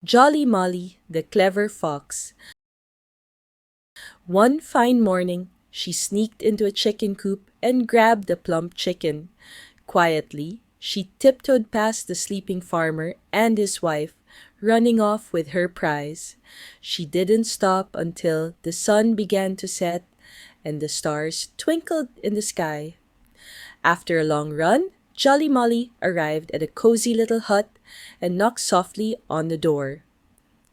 Jolly Molly, the clever fox. One fine morning, she sneaked into a chicken coop and grabbed the plump chicken. Quietly, she tiptoed past the sleeping farmer and his wife, running off with her prize. She didn't stop until the sun began to set and the stars twinkled in the sky. After a long run, Jolly Molly arrived at a cozy little hut and knocked softly on the door.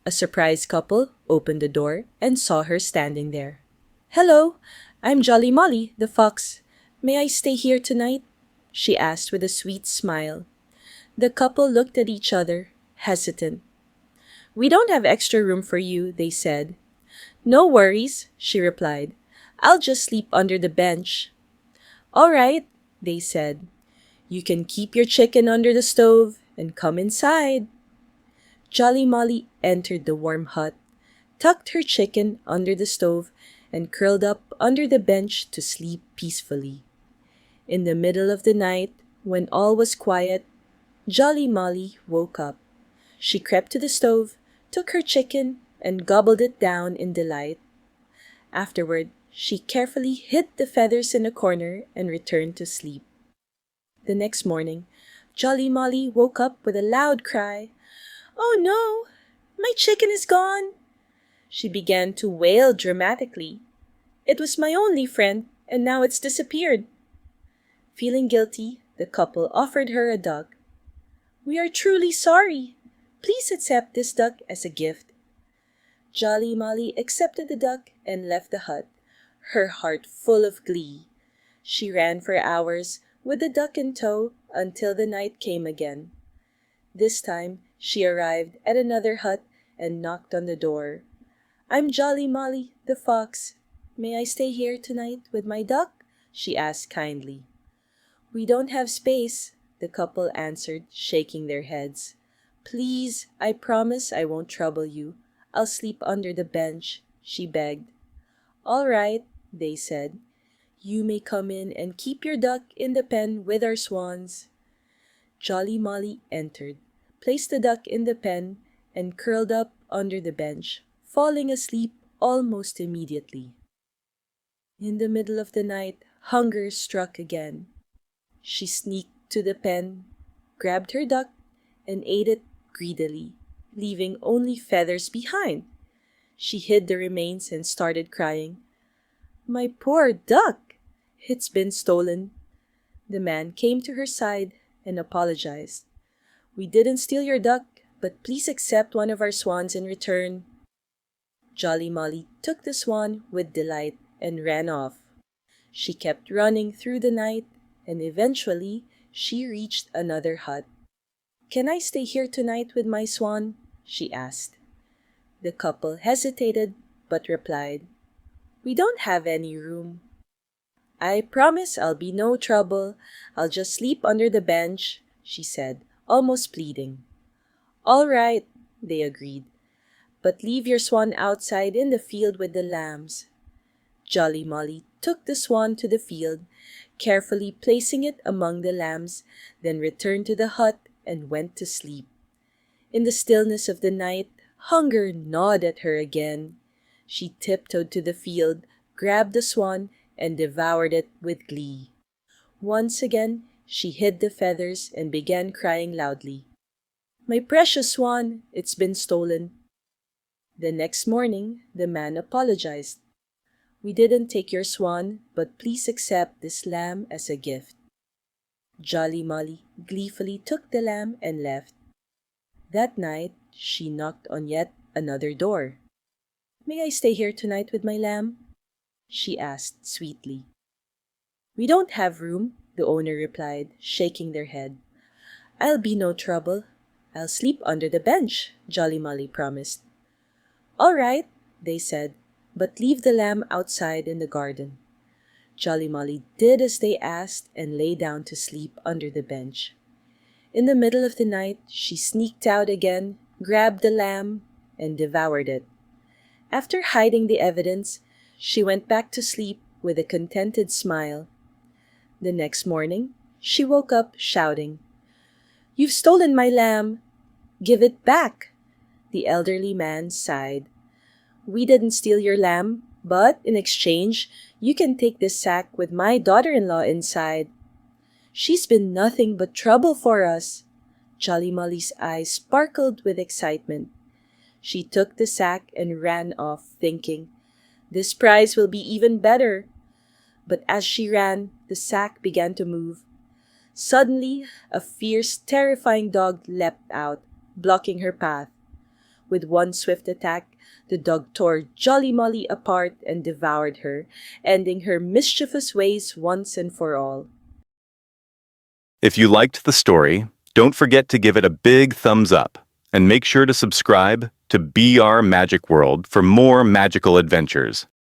A surprised couple opened the door and saw her standing there. "Hello, I'm Jolly Molly, the fox. May I stay here tonight?" she asked with a sweet smile. The couple looked at each other, hesitant. "We don't have extra room for you," they said. "No worries," she replied. "I'll just sleep under the bench." "All right," they said. "You can keep your chicken under the stove and come inside." Jolly Molly entered the warm hut, tucked her chicken under the stove, and curled up under the bench to sleep peacefully. In the middle of the night, when all was quiet, Jolly Molly woke up. She crept to the stove, took her chicken, and gobbled it down in delight. Afterward, she carefully hid the feathers in a corner and returned to sleep. The next morning, Jolly Molly woke up with a loud cry. "Oh no! My chicken is gone!" She began to wail dramatically. "It was my only friend, and now it's disappeared." Feeling guilty, the couple offered her a duck. "We are truly sorry. Please accept this duck as a gift." Jolly Molly accepted the duck and left the hut, her heart full of glee. She ran for hours with the duck in tow until the night came again. This time she arrived at another hut and knocked on the door. "I'm Jolly Molly, the fox. May I stay here tonight with my duck?" she asked kindly. "We don't have space," the couple answered, shaking their heads. "Please, I promise I won't trouble you. I'll sleep under the bench," she begged. "All right," they said. "You may come in and keep your duck in the pen with our swans." Jolly Molly entered, placed the duck in the pen, and curled up under the bench, falling asleep almost immediately. In the middle of the night, hunger struck again. She sneaked to the pen, grabbed her duck, and ate it greedily, leaving only feathers behind. She hid the remains and started crying. "My poor duck! It's been stolen." The man came to her side and apologized. "We didn't steal your duck, but please accept one of our swans in return." Jolly Molly took the swan with delight and ran off. She kept running through the night, and eventually she reached another hut. "Can I stay here tonight with my swan?" she asked. The couple hesitated but replied, "We don't have any room." "I promise I'll be no trouble. I'll just sleep under the bench," she said, almost pleading. "All right," they agreed, "but leave your swan outside in the field with the lambs." Jolly Molly took the swan to the field, carefully placing it among the lambs, then returned to the hut and went to sleep. In the stillness of the night, hunger gnawed at her again. She tiptoed to the field, grabbed the swan, and devoured it with glee. Once again, she hid the feathers and began crying loudly. "My precious swan, it's been stolen." The next morning, the man apologized. "We didn't take your swan, but please accept this lamb as a gift." Jolly Molly gleefully took the lamb and left. That night, she knocked on yet another door. "May I stay here tonight with my lamb?" she asked sweetly. "We don't have room," the owner replied, shaking their head. "I'll be no trouble. I'll sleep under the bench," Jolly Molly promised. "All right," they said, "but leave the lamb outside in the garden." Jolly Molly did as they asked and lay down to sleep under the bench. In the middle of the night, she sneaked out again, grabbed the lamb, and devoured it. After hiding the evidence, she went back to sleep with a contented smile. The next morning, she woke up shouting, "You've stolen my lamb! Give it back!" The elderly man sighed. We didn't steal your lamb, but in exchange, you can take this sack with my daughter-in-law inside. She's been nothing but trouble for us. Jolly Molly's eyes sparkled with excitement. She took the sack and ran off, thinking, this prize will be even better. But as she ran, the sack began to move. Suddenly, a fierce, terrifying dog leapt out, blocking her path. With one swift attack, the dog tore Jolly Molly apart and devoured her, ending her mischievous ways once and for all. If you liked the story, don't forget to give it a big thumbs up, and make sure to subscribe to BR Magic World for more magical adventures.